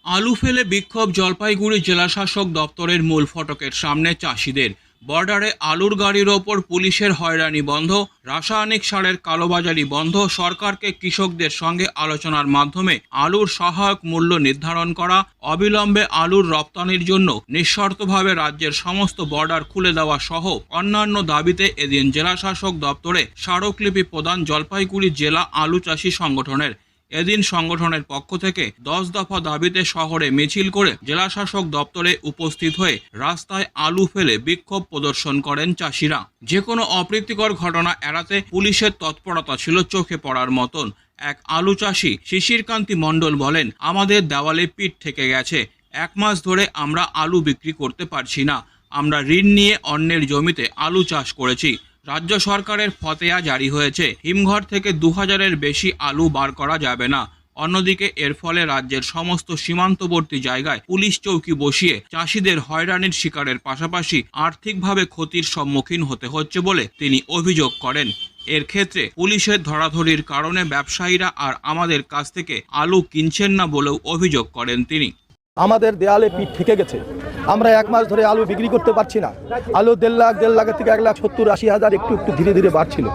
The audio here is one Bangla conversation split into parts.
আলু ফেলে বিক্ষোভ জলপাইগুড়ি জেলাশাসক দপ্তরের মূল ফটকের সামনে চাষিদের। বর্ডারে আলুর গাড়ির ওপর পুলিশের হয়রানি বন্ধ, রাসায়নিক সারের কালোবাজারি বন্ধ, সরকারকে কৃষকদের সঙ্গে আলোচনার মাধ্যমে আলুর সহায়ক মূল্য নির্ধারণ করা, অবিলম্বে আলুর রপ্তানির জন্য নিঃশর্তভাবে রাজ্যের সমস্ত বর্ডার খুলে দেওয়া সহ অন্যান্য দাবিতে এদিন জেলাশাসক দপ্তরে স্মারকলিপি প্রদান জলপাইগুড়ি জেলা আলু চাষি সংগঠনের। এদিন সংগঠনের পক্ষ থেকে 10 দফা দাবিতে শহরে মিছিল করে জেলাশাসক দপ্তরে উপস্থিত হয়ে রাস্তায় আলু ফেলে বিক্ষোভ প্রদর্শন করেন চাষিরা। যে কোনো অপ্রীতিকর ঘটনা এড়াতে পুলিশের তৎপরতা ছিল চোখে পড়ার মতন। এক আলু চাষি শিশিরকান্তি মণ্ডল বলেন, আমাদের দেওয়ালে পিঠ থেকে গেছে, 1 মাস ধরে আমরা আলু বিক্রি করতে পারছি না। আমরা ঋণ নিয়ে অন্যের জমিতে আলু চাষ করেছি। রাজ্য সরকারের ফতেয়া জারি হয়েছে, হিমঘর থেকে 2000-এর বেশি আলু বার করা যাবে না। অন্যদিকে এর ফলে রাজ্যের সমস্ত সীমান্তবর্তী জায়গায় পুলিশ চৌকি বসিয়ে চাষিদের হয়রানির শিকারের পাশাপাশি আর্থিকভাবে ক্ষতির সম্মুখীন হতে হচ্ছে বলে তিনি অভিযোগ করেন। এর ক্ষেত্রে পুলিশের ধরাধরির কারণে ব্যবসায়ীরা আর আমাদের কাছ থেকে আলু কিনছেন না বলেও অভিযোগ করেন তিনি। আমাদের দেয়ালে পিঠ থেকে গেছে, আমরা 1 মাস ধরে আলু বিক্রি করতে পারছি না। আলু 1.5 লাখের থেকে 1,70,80,000 একটু ধীরে ধীরে বাড়ছিল।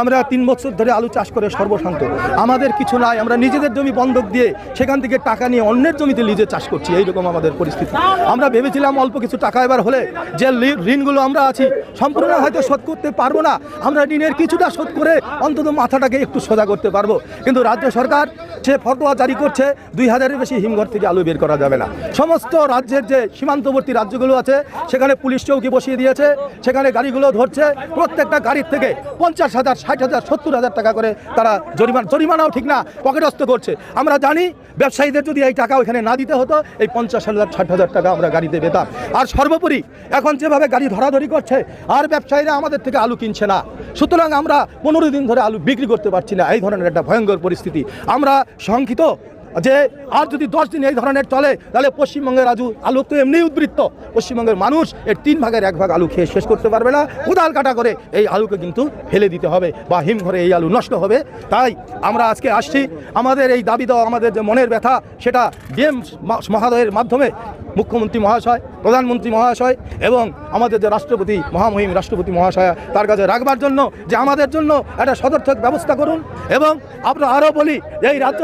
আমরা 3 বছর ধরে আলু চাষ করে সর্বশান্ত, আমাদের কিছু নাই। আমরা নিজেদের জমি বন্ধক দিয়ে সেখান থেকে টাকা নিয়ে অন্যের জমিতে লিজে চাষ করছি, এইরকম আমাদের পরিস্থিতি। আমরা ভেবেছিলাম অল্প কিছু টাকা এবার হলে যে ঋণগুলো আমরা আছি সম্পূর্ণ হয়তো শোধ করতে পারবো না, আমরা ঋণের কিছুটা শোধ করে অন্তত মাথাটাকে একটু সোজা করতে পারবো। কিন্তু রাজ্য সরকার সে ফতোয়া জারি করছে 2000-এর বেশি হিমঘর থেকে আলু বের করা যাবে না। সমস্ত রাজ্যের যে সীমান্তবর্তী রাজ্যগুলো আছে সেখানে পুলিশ চৌকি বসিয়ে দিয়েছে, সেখানে গাড়িগুলো ধরছে। প্রত্যেকটা গাড়ির থেকে 50,000, 60,000, 70,000 টাকা করে তারা জরিমানাও ঠিক না পকেটস্থ করছে। আমরা জানি ব্যবসায়ীদের যদি এই টাকা ওইখানে না দিতে হতো এই 50,000, 60,000 টাকা আমরা গাড়িতে পেতাম। আর সর্বোপরি এখন যেভাবে গাড়ি ধরাধরি করছে আর ব্যবসায়ীরা আমাদের থেকে আলু কিনছে না, সুতরাং আমরা 15 দিন ধরে আলু বিক্রি করতে পারছি না। এই ধরনের একটা ভয়ঙ্কর পরিস্থিতি। আমরা শঙ্কিত যে আর যদি 10 দিন এই ধরনের চলে তাহলে পশ্চিমবঙ্গের আলু তো এমনি উদ্বৃত্ত, পশ্চিমবঙ্গের মানুষ এর 3 ভাগের 1 ভাগ আলু খেয়ে শেষ করতে পারবে না। কোদাল কাটা করে এই আলুকে কিন্তু ফেলে দিতে হবে বা হিমঘরে এই আলু নষ্ট হবে। তাই আমরা আজকে আসছি, আমাদের এই দাবি দেওয়া, আমাদের যে মনের ব্যথা সেটা ডিএম মহোদয়ের মাধ্যমে মুখ্যমন্ত্রী মহাশয়, প্রধানমন্ত্রী মহাশয় এবং আমাদের যে রাষ্ট্রপতি মহামহিম রাষ্ট্রপতি মহাশয় তার কাছে রাখবার জন্য যে আমাদের জন্য একটা সদর্থক ব্যবস্থা করুন। এবং আমরা আরও বলি এই রাজ্য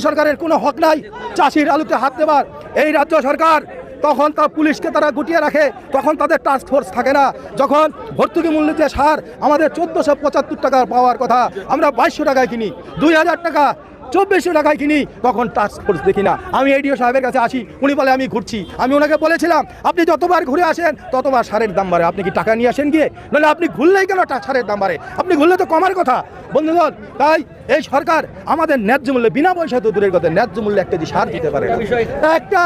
সরকারের কোনো হক নাই চাষির আলুতে হাত দেবার। এই রাজ্য সরকার তখন তার পুলিশকে তারা গুটিয়ে রাখে, তখন তাদের টাস্ক ফোর্স থাকে না। যখন ভর্তুকি মূল্যে যে সার আমাদের 1475 টাকা পাওয়ার কথা আমরা 2200 টাকায় কিনি, 2000 টাকা 2400 টাকায় কিনি, তখন টাস্ক ফোর্স দেখি না। আমি এডিও সাহেবের কাছে আসি, উনি বলে আমি ঘুরছি। আমি ওনাকে বলেছিলাম আপনি যতবার ঘুরে আসেন ততবার সারের দাম বাড়ে, আপনি কি টাকা নিয়ে আসেন গিয়ে? নাহলে আপনি ঘুরলেই কেন সারের দাম বাড়ে? আপনি ঘুরলে তো কমার কথা বন্ধুগণ। তাই এই সরকার আমাদের ন্যায্য মূল্যে, বিনা পয়সায় তো দূরের কথা, ন্যায্য মূল্যে 1 কেজি সার দিতে পারে না, একটা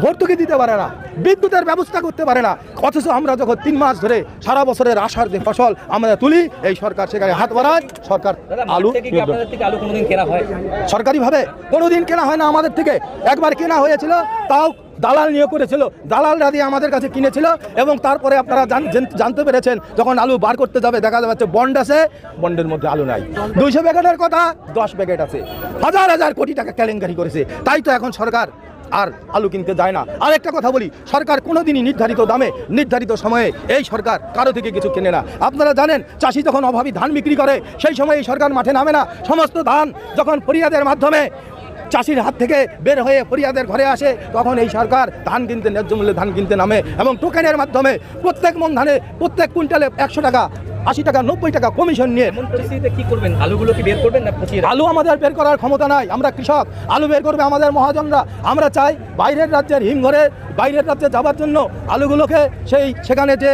ভর্তুকি দিতে পারে না, বিদ্যুতের ব্যবস্থা করতে পারে না। অথচ আমরা যখন 3 মাস ধরে সারা বছরের আশার যে ফসল আমরা তুলি, এই সরকার সেখানে হাত বাড়ায়। সরকার আলু কোনোদিন কেনা হয় সরকারিভাবে? কোনোদিন কেনা হয় না আমাদের থেকে। একবার কেনা হয়েছিল, তাও দালাল নিয়োগ করেছিল, দালালরা দিয়ে আমাদের কাছে কিনেছিল। এবং তারপরে আপনারা জানতে পেরেছেন যখন আলু বার করতে যাবে দেখা যাচ্ছে বন্ড আছে, বন্ডের মধ্যে আলু নাই। 200 প্যাকেটের কথা 10 প্যাকেট আছে। হাজার কোটি টাকা কেলেঙ্কারি করেছে। তাই তো এখন সরকার আর আলু কিনতে যায় না। আর একটা কথা বলি, সরকার কোনোদিনই নির্ধারিত দামে নির্ধারিত সময়ে এই সরকার কারো থেকে কিছু কেনে না। আপনারা জানেন চাষি যখন অভাবী ধান বিক্রি করে সেই সময় এই সরকার মাঠে নামে না। সমস্ত ধান যখন ফরিয়াদের মাধ্যমে চাষির হাত থেকে বের হয়ে ফরিয়াদের ঘরে আসে তখন এই সরকার ধান কিনতে, ন্যায্য মূল্যে ধান কিনতে নামে এবং টোকেনের মাধ্যমে প্রত্যেক মন ধানে প্রত্যেক কুইন্টালে 100 টাকা, 80 টাকা, 90 টাকা কমিশন নিয়ে। কি করবেন? আলুগুলো কি বের করবেন না পচিয়ে? আলু আমাদের বের করার ক্ষমতা নাই, আমরা কৃষক। আলু বের করবে আমাদের মহাজনরা। আমরা চাই বাইরের রাজ্যের হিমঘরে, বাইরের রাজ্যে যাবার জন্য আলুগুলোকে সেখানে যে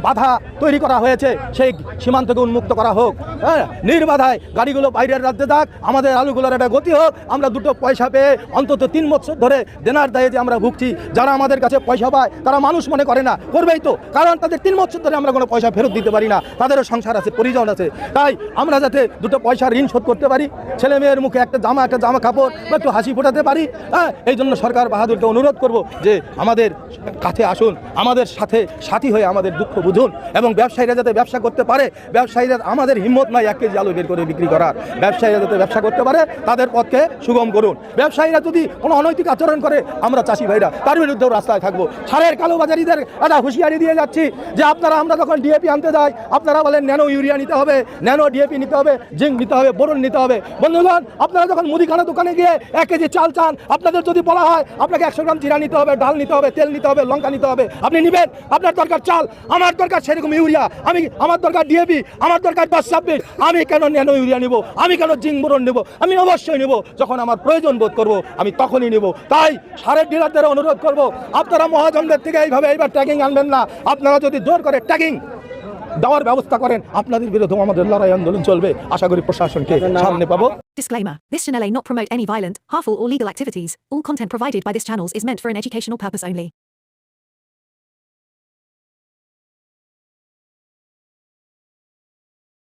বাধা তৈরি করা হয়েছে সেই সীমান্তকে উন্মুক্ত করা হোক। হ্যাঁ, নির্বাধায় গাড়িগুলো বাইরের রাজ্যে যাক, আমাদের আলুগুলোর একটা গতি হোক। আমরা 2 পয়সা পেয়ে অন্তত 3 বছর ধরে দেনার দায়ে যে আমরা ভুগছি, যারা আমাদের কাছে পয়সা পায় তারা মানুষ মনে করে না, করবেই তো, কারণ তাদের 3 বছর ধরে আমরা কোনো পয়সা ফেরত দিতে পারি না, তাদেরও সংসার আছে, পরিজন আছে। তাই আমরা যাতে 2 পয়সার ঋণ শোধ করতে পারি, ছেলে মেয়ের মুখে একটা জামা কাপড় বা একটু হাসি ফোটাতে পারি। হ্যাঁ, এই জন্য সরকার বাহাদুরকে অনুরোধ করব যে আমাদের কাছে আসুন, আমাদের সাথী হয়ে আমাদের দুঃখ বুঝুন এবং এবং ব্যবসায়ীরা যাতে ব্যবসা করতে পারে, ব্যবসায়ীরা আমাদের হিম্মত নাই 1 কেজি আলু বের করে বিক্রি করার, ব্যবসায়ীরা যাতে ব্যবসা করতে পারে তাদের পক্ষে সুগম করুন। ব্যবসায়ীরা যদি কোনো অনৈতিক আচরণ করে আমরা চাষি ভাইরা তার বিরুদ্ধেও রাস্তায় থাকবো। সারের কালোবাজারিদের একটা হুঁশিয়ারি দিয়ে যাচ্ছি যে আমরা যখন ডিএপি আনতে যাই আপনারা বলেন ন্যানো ইউরিয়া নিতে হবে, ন্যানো ডিএপি নিতে হবে, জিঙ্ক নিতে হবে, বোরন নিতে হবে। বন্ধুগণ, আপনারা যখন মুদিখানা দোকানে গিয়ে 1 কেজি চাল চান, আপনাদের যদি বলা হয় আপনাকে 100 গ্রাম জিরা নিতে হবে, ডাল নিতে হবে, তেল নিতে হবে, লঙ্কা নিতে হবে, আপনি নেবেন? আপনার দরকার চাল, আমার দরকার সেরকম ইউরিয়া, আমার দরকার ডিএপি, আমার দরকার 10-26, আমি কেন ন্যানো ইউরিয়া নেব, আমি কেন জিঙ্ক বোরন নেব? আমি অবশ্যই নেব, যখন আমার প্রয়োজন বোধ করব আমি তখনই নেব। তাই সারের ডিলারদের অনুরোধ করব, আপনারা মহাজনদের থেকে এইবার ট্যাগিং আনবেন না। আপনারা যদি জোর করে ট্যাগিং দেওয়ার ব্যবস্থা করেন, আপনাদের বিরুদ্ধে আমাদের লড়াই আন্দোলন চলবে। আশা করি প্রশাসনকে সামনে পাবো। Disclaimer. This channel may not promote any violent, harmful or legal activities. All content provided by this channel is meant for an educational purpose only.